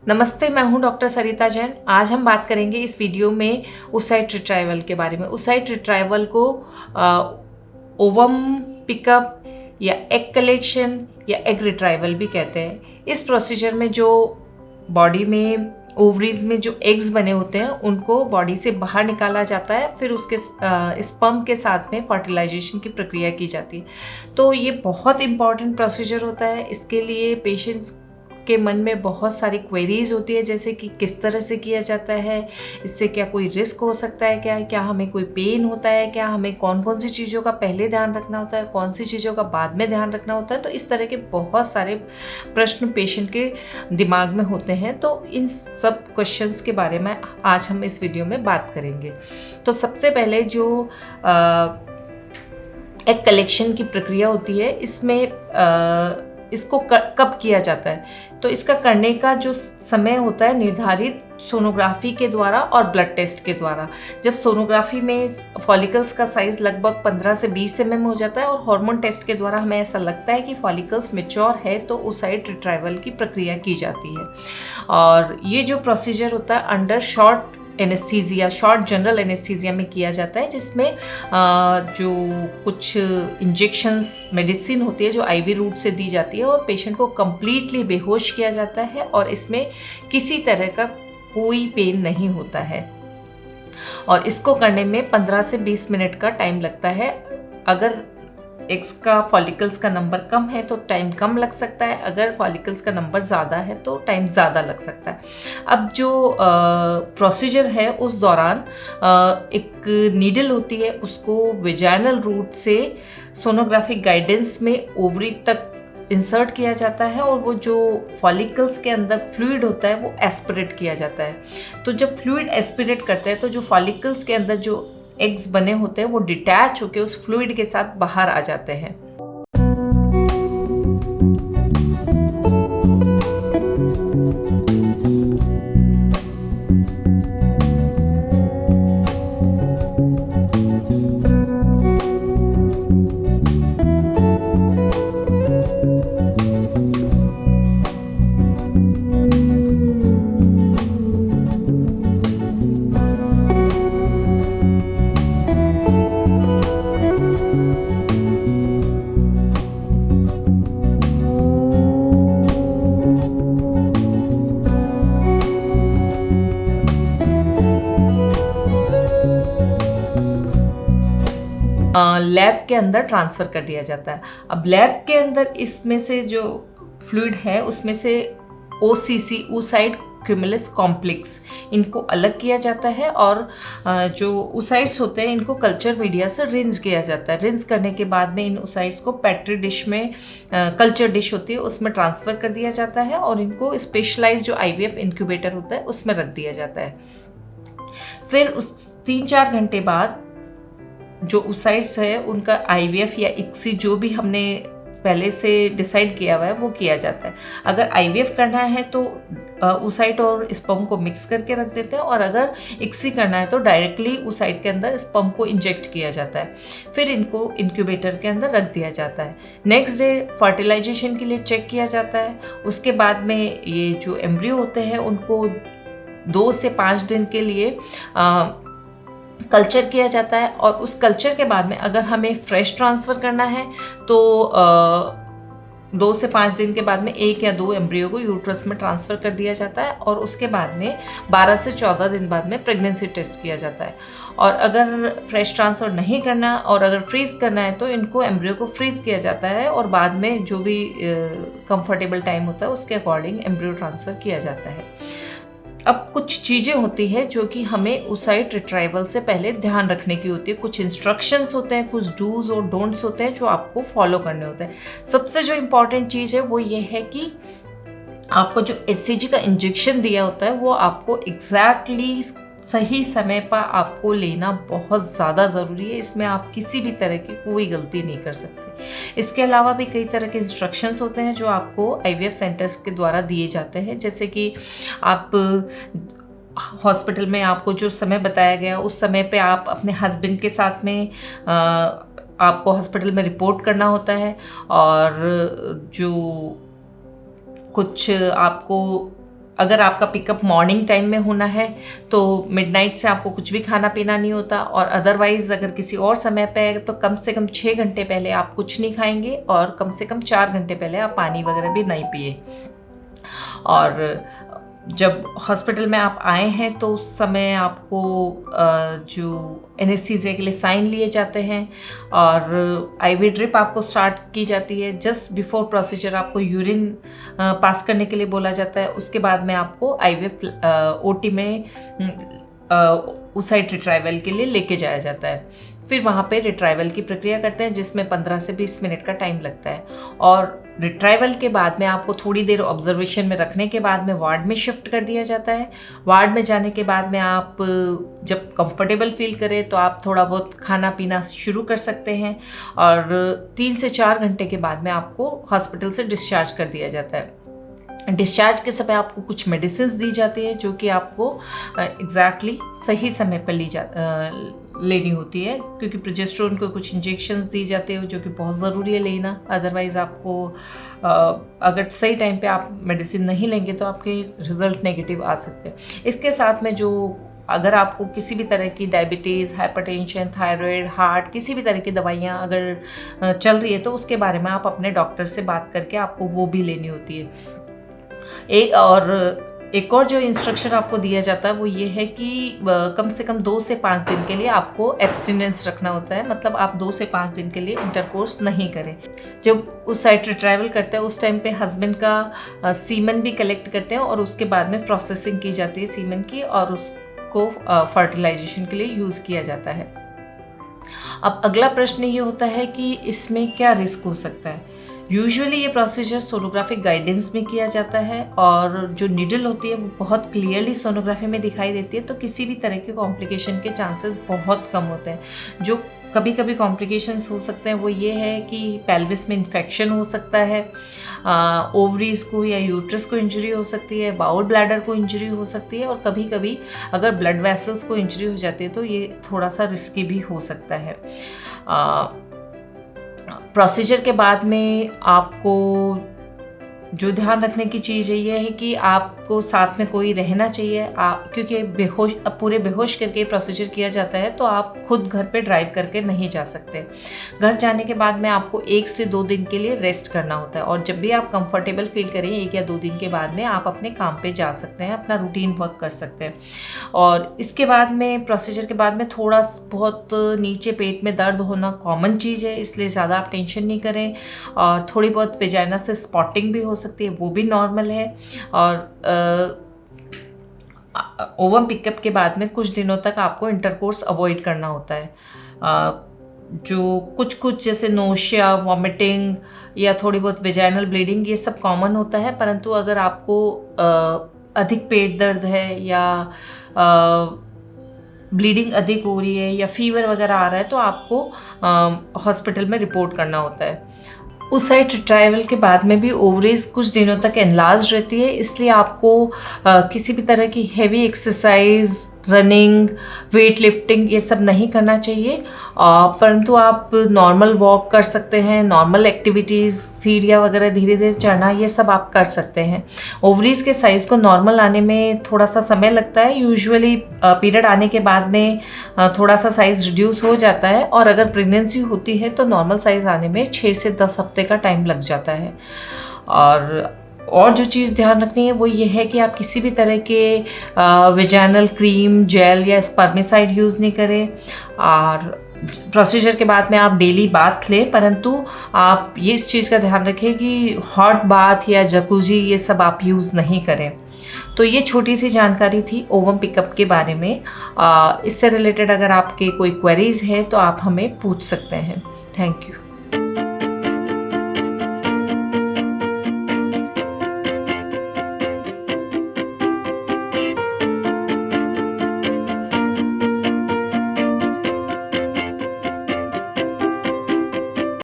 नमस्ते, मैं हूं डॉक्टर सरिता जैन। आज हम बात करेंगे इस वीडियो में oocyte रिट्राइवल के बारे में। oocyte रिट्राइवल को ओवम पिकअप या एग कलेक्शन या एग रिट्राइवल भी कहते हैं। इस प्रोसीजर में जो बॉडी में ओवरीज में जो एग्स बने होते हैं उनको बॉडी से बाहर निकाला जाता है, फिर उसके स्पर्म के साथ में फर्टिलाइजेशन की प्रक्रिया की जाती है। तो ये बहुत इंपॉर्टेंट प्रोसीजर होता है। इसके लिए पेशेंट्स के मन में बहुत सारी क्वेरीज होती है, जैसे कि किस तरह से किया जाता है, इससे क्या कोई रिस्क हो सकता है, क्या हमें कोई पेन होता है, क्या हमें कौन कौन सी चीज़ों का पहले ध्यान रखना होता है, कौन सी चीज़ों का बाद में ध्यान रखना होता है। तो इस तरह के बहुत सारे प्रश्न पेशेंट के दिमाग में होते हैं। तो इन सब क्वेश्चंस के बारे में आज हम इस वीडियो में बात करेंगे। तो सबसे पहले जो एग कलेक्शन की प्रक्रिया होती है, इसमें इसको कब किया जाता है, तो इसका करने का जो समय होता है निर्धारित सोनोग्राफी के द्वारा और ब्लड टेस्ट के द्वारा। जब सोनोग्राफी में फॉलिकल्स का साइज लगभग 15 से 20 mm हो जाता है और हार्मोन टेस्ट के द्वारा हमें ऐसा लगता है कि फॉलिकल्स मैच्योर है, तो oocyte रिट्राइवल की प्रक्रिया की जाती है। और ये जो प्रोसीजर होता है under short anaesthesia, short general anaesthesia में किया जाता है, जिसमें जो कुछ इंजेक्शंस मेडिसिन होती है जो आईवी रूट से दी जाती है और पेशेंट को कम्प्लीटली बेहोश किया जाता है और इसमें किसी तरह का कोई पेन नहीं होता है। और इसको करने में 15 से 20 मिनट का टाइम लगता है। अगर एग्स का फॉलिकल्स का नंबर कम है तो टाइम कम लग सकता है, अगर फॉलिकल्स का नंबर ज़्यादा है तो टाइम ज़्यादा लग सकता है। अब जो प्रोसीजर है उस दौरान एक नीडल होती है, उसको वेजाइनल रूट से सोनोग्राफिक गाइडेंस में ओवरी तक इंसर्ट किया जाता है और वो जो फॉलिकल्स के अंदर फ्लूइड होता है वो एस्पिरेट किया जाता है। तो जब फ्लूइड एस्पिरेट करते हैं तो जो फॉलिकल्स के अंदर जो एग्स बने होते हैं वो डिटैच होकर उस फ्लूइड के साथ बाहर आ जाते हैं। लैब के अंदर ट्रांसफ़र कर दिया जाता है। अब लैब के अंदर इसमें से जो फ्लूइड है उसमें से OCC, oocyte क्यूमुलस कॉम्प्लेक्स, इनको अलग किया जाता है और जो oocytes होते हैं इनको कल्चर मीडिया से रिंस किया जाता है। रिंस करने के बाद में इन oocytes को पेट्री डिश में, कल्चर डिश होती है उसमें ट्रांसफ़र कर दिया जाता है और इनको स्पेशलाइज जो IVF इंक्यूबेटर होता है उसमें रख दिया जाता है। फिर उस 3-4 घंटे बाद जो oocytes है उनका IVF या ICSI जो भी हमने पहले से डिसाइड किया हुआ है वो किया जाता है। अगर IVF करना है तो oocyte और स्पर्म को मिक्स करके रख देते हैं और अगर ICSI करना है तो डायरेक्टली oocyte के अंदर स्पर्म को इंजेक्ट किया जाता है। फिर इनको इंक्यूबेटर के अंदर रख दिया जाता है। नेक्स्ट डे फर्टिलाइजेशन के लिए चेक किया जाता है। उसके बाद में ये जो एम्ब्रियो होते हैं उनको 2 से 5 दिन के लिए कल्चर किया जाता है और उस कल्चर के बाद में अगर हमें फ्रेश ट्रांसफ़र करना है तो 2 से 5 दिन के बाद में 1 या 2 एम्ब्रियो को यूट्रस में ट्रांसफ़र कर दिया जाता है और उसके बाद में 12 से 14 दिन बाद में प्रेगनेंसी टेस्ट किया जाता है। और अगर फ्रेश ट्रांसफ़र नहीं करना और अगर फ्रीज़ करना है तो इनको एम्ब्रियो को फ्रीज़ किया जाता है और बाद में जो भी कंफर्टेबल टाइम होता है उसके अकॉर्डिंग एम्ब्रियो ट्रांसफ़र किया जाता है। अब कुछ चीज़ें होती है जो कि हमें oocyte रिट्राइवल से पहले ध्यान रखने की होती है। कुछ इंस्ट्रक्शंस होते हैं, कुछ डूज और डोंट्स होते हैं जो आपको फॉलो करने होते हैं। सबसे जो इम्पॉर्टेंट चीज़ है वो ये है कि आपको जो HCG का इंजेक्शन दिया होता है वो आपको एग्जैक्टली सही समय पर आपको लेना बहुत ज़्यादा ज़रूरी है। इसमें आप किसी भी तरह की कोई गलती नहीं कर सकते। इसके अलावा भी कई तरह के इंस्ट्रक्शंस होते हैं जो आपको IVF सेंटर्स के द्वारा दिए जाते हैं, जैसे कि आप हॉस्पिटल में आपको जो समय बताया गया उस समय पे आप अपने हस्बैंड के साथ में आपको हॉस्पिटल में रिपोर्ट करना होता है और जो कुछ आपको अगर आपका पिकअप मॉर्निंग टाइम में होना है तो मिडनाइट से आपको कुछ भी खाना पीना नहीं होता, और अदरवाइज़ अगर किसी और समय पे है तो कम से कम 6 घंटे पहले आप कुछ नहीं खाएंगे और कम से कम 4 घंटे पहले आप पानी वगैरह भी नहीं पिए। और जब हॉस्पिटल में आप आए हैं तो उस समय आपको जो एनेस्थीसिया के लिए साइन लिए जाते हैं और आईवी ड्रिप आपको स्टार्ट की जाती है। जस्ट बिफोर प्रोसीजर आपको यूरिन पास करने के लिए बोला जाता है। उसके बाद में आपको आईवी ओटी में oocyte रिट्राइवल के लिए लेके जाया जाता है। फिर वहाँ पे रिट्राइवल की प्रक्रिया करते हैं जिसमें 15 से 20 मिनट का टाइम लगता है, और रिट्राइवल के बाद में आपको थोड़ी देर ऑब्जर्वेशन में रखने के बाद में वार्ड में शिफ्ट कर दिया जाता है। वार्ड में जाने के बाद में आप जब कंफर्टेबल फील करें तो आप थोड़ा बहुत खाना पीना शुरू कर सकते हैं, और 3 से 4 घंटे के बाद में आपको हॉस्पिटल से डिस्चार्ज कर दिया जाता है। डिस्चार्ज के समय आपको कुछ मेडिसिन दी जाती है जो कि आपको एग्जैक्टली सही समय पर लेनी होती है, क्योंकि प्रोजेस्टेरोन को कुछ इंजेक्शंस दी जाते हैं जो कि बहुत ज़रूरी है लेना। अदरवाइज़ आपको अगर सही टाइम पे आप मेडिसिन नहीं लेंगे तो आपके रिज़ल्ट नेगेटिव आ सकते हैं। इसके साथ में जो अगर आपको किसी भी तरह की डायबिटीज़, हाइपरटेंशन, थायराइड, हार्ट, किसी भी तरह की दवाइयाँ अगर चल रही है तो उसके बारे में आप अपने डॉक्टर से बात करके आपको वो भी लेनी होती है। एक और जो इंस्ट्रक्शन आपको दिया जाता है वो ये है कि कम से कम 2 से 5 दिन के लिए आपको एब्सटिनेंस रखना होता है। मतलब आप 2 से 5 दिन के लिए इंटरकोर्स नहीं करें। जब उस साइड ट्रैवल करते हैं उस टाइम पे हस्बैंड का सीमन भी कलेक्ट करते हैं और उसके बाद में प्रोसेसिंग की जाती है सीमन की, और उसको फर्टिलाइजेशन के लिए यूज़ किया जाता है। अब अगला प्रश्न ये होता है कि इसमें क्या रिस्क हो सकता है। यूजुअली ये प्रोसीजर सोनोग्राफिक गाइडेंस में किया जाता है, और जो नीडल होती है वो बहुत क्लियरली सोनोग्राफी में दिखाई देती है, तो किसी भी तरह के कॉम्प्लिकेशन के चांसेस बहुत कम होते हैं। जो कभी कभी कॉम्प्लिकेशंस हो सकते हैं वो ये है कि पेल्विस में इन्फेक्शन हो सकता है, ओवरीज को या यूट्रस को इंजरी हो सकती है, बाउल ब्लैडर को इंजरी हो सकती है, और कभी कभी अगर ब्लड वेसल्स को इंजरी हो जाती है तो ये थोड़ा सा रिस्की भी हो सकता है। प्रोसीजर के बाद में आपको जो ध्यान रखने की चीज़ ये है कि आपको साथ में कोई रहना चाहिए, क्योंकि पूरे बेहोश करके प्रोसीजर किया जाता है तो आप खुद घर पे ड्राइव करके नहीं जा सकते। घर जाने के बाद में आपको 1 से 2 दिन के लिए रेस्ट करना होता है, और जब भी आप कंफर्टेबल फील करें 1 या 2 दिन के बाद में आप अपने काम पे जा सकते हैं, अपना रूटीन वर्क कर सकते हैं। और इसके बाद में प्रोसीजर के बाद में थोड़ा बहुत नीचे पेट में दर्द होना कॉमन चीज़ है, इसलिए ज़्यादा आप टेंशन नहीं करें। और थोड़ी बहुत वेजाइना से स्पॉटिंग भी हो सकती है, वो भी नॉर्मल है। और ओवम पिकअप के बाद में कुछ दिनों तक आपको इंटरकोर्स अवॉइड करना होता है। जो कुछ जैसे नोशिया, वॉमिटिंग या थोड़ी बहुत वेजाइनल ब्लीडिंग ये सब कॉमन होता है, परंतु अगर आपको अधिक पेट दर्द है या ब्लीडिंग अधिक हो रही है या फीवर वगैरह आ रहा है तो आपको हॉस्पिटल में रिपोर्ट करना होता है। उस साइड ट्राइवल के बाद में भी ओवरीज कुछ दिनों तक एनलार्ज रहती है, इसलिए आपको किसी भी तरह की heavy exercise, running, weight lifting ये सब नहीं करना चाहिए, परंतु आप नॉर्मल वॉक कर सकते हैं, नॉर्मल एक्टिविटीज़, सीढ़ियाँ वगैरह धीरे धीरे चढ़ना, ये सब आप कर सकते हैं। ओवरीज के साइज़ को नॉर्मल आने में थोड़ा सा समय लगता है। यूजुअली पीरियड आने के बाद में थोड़ा सा साइज़ रिड्यूस हो जाता है, और अगर प्रेगनेंसी होती है तो नॉर्मल साइज़ आने में 6 से 10 हफ्ते का टाइम लग जाता है। और जो चीज़ ध्यान रखनी है वो ये है कि आप किसी भी तरह के वेजाइनल क्रीम, जेल या स्पर्मिसाइड यूज़ नहीं करें। और प्रोसीजर के बाद में आप डेली बाथ लें, परंतु आप ये इस चीज़ का ध्यान रखें कि हॉट बाथ या जकूजी ये सब आप यूज़ नहीं करें। तो ये छोटी सी जानकारी थी ओवम पिकअप के बारे में। इससे रिलेटेड अगर आपके कोई क्वेरीज है तो आप हमें पूछ सकते हैं। Thank you.